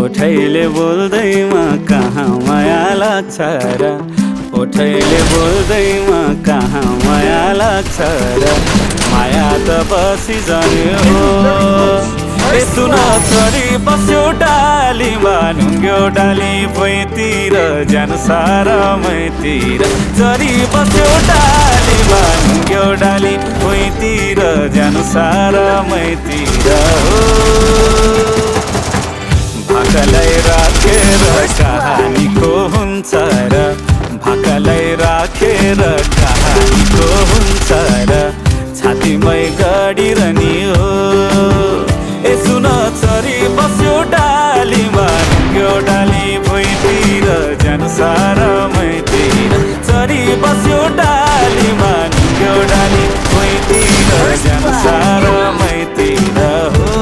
ओठैले बोल्दैमा कहाँ माया लाग्छ र ओठैले बोल्दैमा कहाँ माया लाग्छ र माया त बसी जाने हो ए सुन छोरी बस्यो डालीमा ढुङ्ग्यो डाली भुइँतिर जानु सारा मैतिर छोरी बस्यो डालीमा ढुङ्ग्यो डाली भुइँतिर जानु सारा मैतिर हो भाकालाई राखेर कहानीको हुन्छ र भाकालाई राखेर कहानीको हुन्छ र छातीमै गाडिरहने हो ए सुन